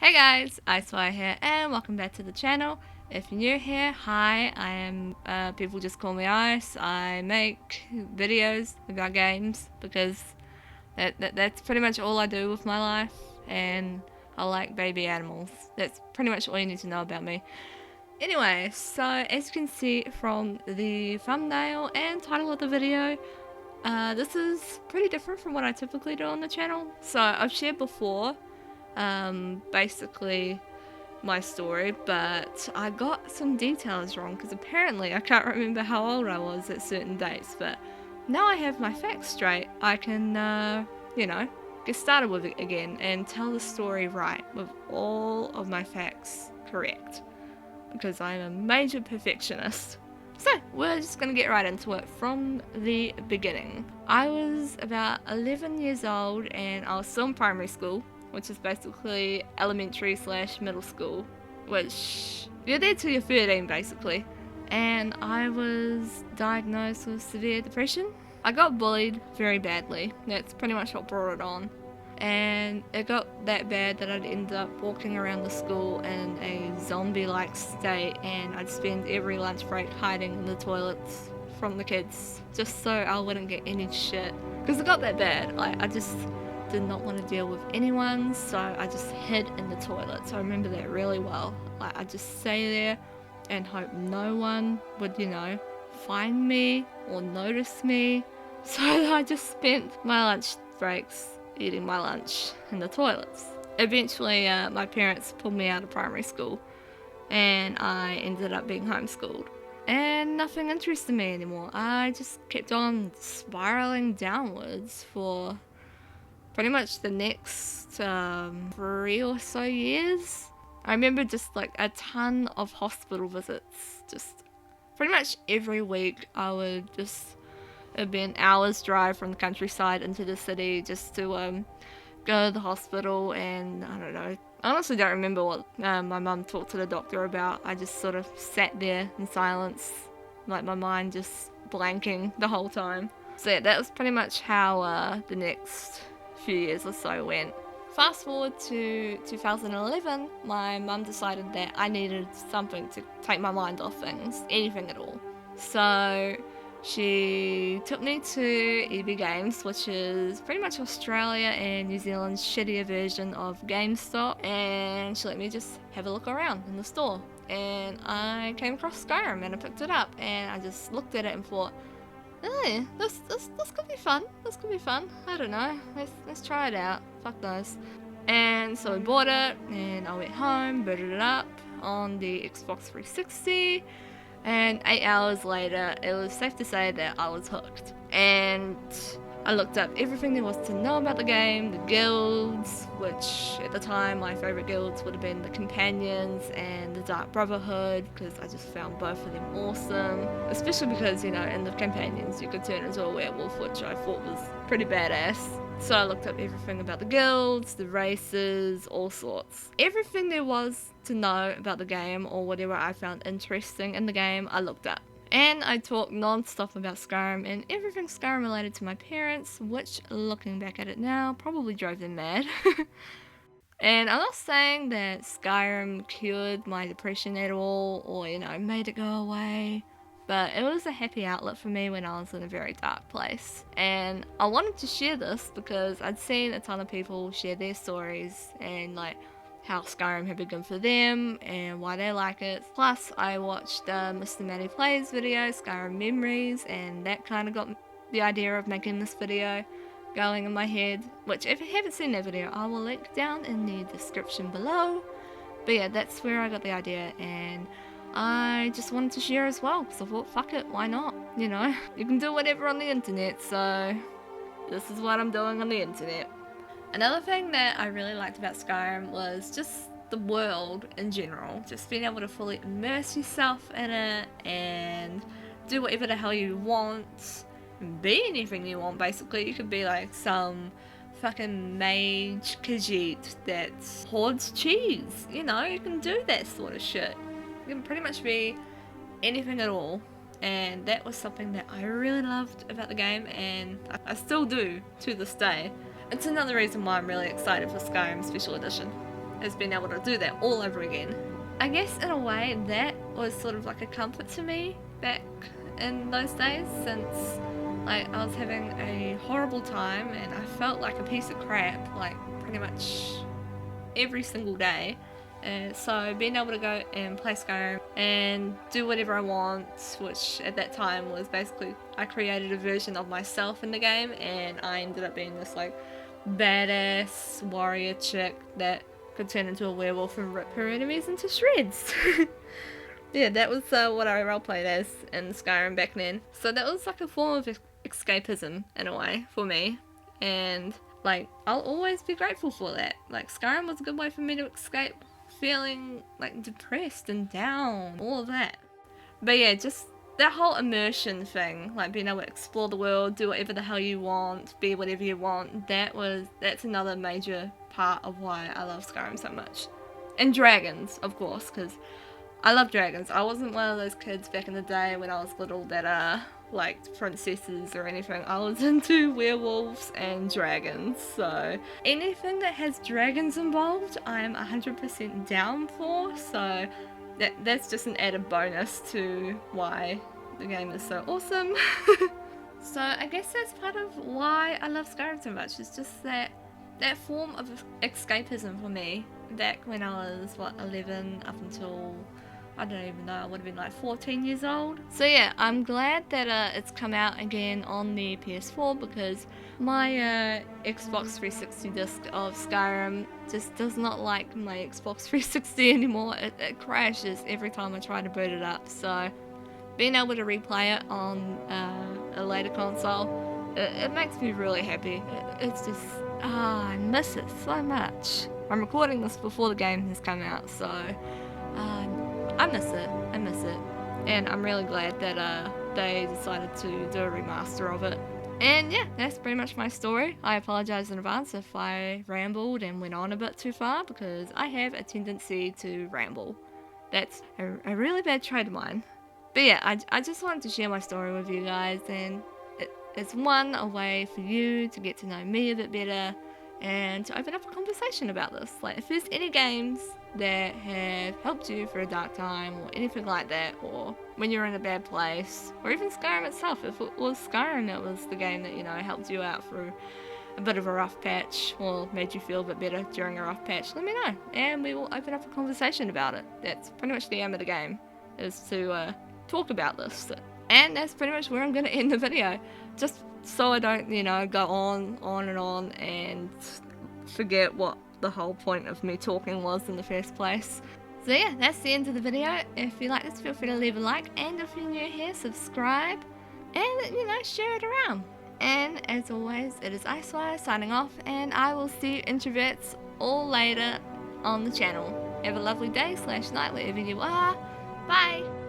Hey guys, iSpy here and welcome back to the channel. If you're new here, hi, I am, people just call me Ice. I make videos about games because that's pretty much all I do with my life, and I like baby animals. That's pretty much all you need to know about me. Anyway, so as you can see from the thumbnail and title of the video, this is pretty different from what I typically do on the channel. So I've shared before basically my story, but I got some details wrong because apparently I can't remember how old I was at certain dates, but now I have my facts straight. I can, get started with it again and tell the story right with all of my facts correct because I'm a major perfectionist. So, we're just gonna get right into it from the beginning. I was about 11 years old and I was still in primary school, which is basically elementary / middle school, which you're there till you're 13 basically. And I was diagnosed with severe depression. I got bullied very badly. That's pretty much what brought it on. And it got that bad that I'd end up walking around the school in a zombie-like state, and I'd spend every lunch break hiding in the toilets from the kids just so I wouldn't get any shit. Because it got that bad. I just did not want to deal with anyone, so I just hid in the toilet. So I remember that really well. I'd just stay there and hope no one would, find me or notice me. So I just spent my lunch breaks eating my lunch in the toilets. Eventually, my parents pulled me out of primary school and I ended up being homeschooled. And nothing interested me anymore. I just kept on spiraling downwards for pretty much the next 3 or so years. I remember just like a ton of hospital visits. Just pretty much every week I would just, it'd be an hour's drive from the countryside into the city just to go to the hospital, and I don't know. I honestly don't remember what my mum talked to the doctor about. I just sort of sat there in silence, like my mind just blanking the whole time. So yeah, that was pretty much how the next few years or so went. Fast forward to 2011, my mum decided that I needed something to take my mind off things, anything at all. So she took me to EB Games, which is pretty much Australia and New Zealand's shittier version of GameStop, and she let me just have a look around in the store. And I came across Skyrim and I picked it up and I just looked at it and thought, hey, this could be fun. This could be fun. I don't know. Let's try it out. Fuck knows. And so I bought it and I went home, booted it up on the Xbox 360. And 8 hours later, it was safe to say that I was hooked. And I looked up everything there was to know about the game, the guilds, which at the time my favourite guilds would have been the Companions and the Dark Brotherhood, because I just found both of them awesome. Especially because, in the Companions you could turn into a werewolf, which I thought was pretty badass. So I looked up everything about the guilds, the races, all sorts. Everything there was to know about the game or whatever I found interesting in the game, I looked up. And I talked non-stop about Skyrim and everything Skyrim related to my parents, which, looking back at it now, probably drove them mad. And I'm not saying that Skyrim cured my depression at all or, made it go away. But it was a happy outlet for me when I was in a very dark place. And I wanted to share this because I'd seen a ton of people share their stories and how Skyrim had begun for them and why they like it. Plus, I watched MrMattyPlays video, Skyrim Memories, and that kind of got the idea of making this video going in my head. Which, if you haven't seen that video, I will link down in the description below. But yeah, that's where I got the idea, and I just wanted to share as well, because I thought, fuck it, why not? You can do whatever on the internet, so this is what I'm doing on the internet. Another thing that I really liked about Skyrim was just the world in general. Just being able to fully immerse yourself in it and do whatever the hell you want. And be anything you want, basically. You could be like some fucking mage Khajiit that hoards cheese. You can do that sort of shit. You can pretty much be anything at all. And that was something that I really loved about the game, and I still do to this day. It's another reason why I'm really excited for Skyrim Special Edition. is being able to do that all over again. I guess in a way that was sort of like a comfort to me back in those days, since like I was having a horrible time and I felt like a piece of crap like pretty much every single day. So being able to go and play Skyrim and do whatever I want, which at that time was basically I created a version of myself in the game, and I ended up being this like badass warrior chick that could turn into a werewolf and rip her enemies into shreds. Yeah, that was what I roleplayed as in Skyrim back then. So that was like a form of escapism in a way for me, and like I'll always be grateful for that. Like Skyrim was a good way for me to escape feeling like depressed and down, all of that. But yeah, just that whole immersion thing, like being able to explore the world, do whatever the hell you want, be whatever you want, that's another major part of why I love Skyrim so much. And dragons, of course, because I love dragons. I wasn't one of those kids back in the day when I was little that liked princesses or anything. I was into werewolves and dragons, so anything that has dragons involved I'm 100% down for, so that's just an added bonus to why the game is so awesome. So I guess that's part of why I love Skyrim so much. It's just that form of escapism for me back when I was 11 up until I don't even know, I would have been like 14 years old. So yeah, I'm glad that it's come out again on the PS4, because my Xbox 360 disc of Skyrim just does not like my Xbox 360 anymore. It crashes every time I try to boot it up, so being able to replay it on a later console, it makes me really happy. It's just, I miss it so much. I'm recording this before the game has come out, so I miss it, and I'm really glad that they decided to do a remaster of it. And yeah, that's pretty much my story. I apologise in advance if I rambled and went on a bit too far, because I have a tendency to ramble. That's a really bad trait of mine. But yeah, I just wanted to share my story with you guys, and it's a way for you to get to know me a bit better and to open up a conversation about this. Like, if there's any games that have helped you for a dark time or anything like that, or when you're in a bad place, or even Skyrim itself, if it was Skyrim that was the game that, you know, helped you out through a bit of a rough patch or made you feel a bit better during a rough patch, let me know and we will open up a conversation about it. That's pretty much the aim of the game, is to talk about this, and that's pretty much where I'm going to end the video, just so I don't, you know, go on and forget what the whole point of me talking was in the first place. So yeah, that's the end of the video. If you like this, feel free to leave a like, and if you're new here, subscribe, and, you know, share it around. And as always, it is Icewire signing off, and I will see you introverts all later on the channel. Have a lovely day / night wherever you are. Bye!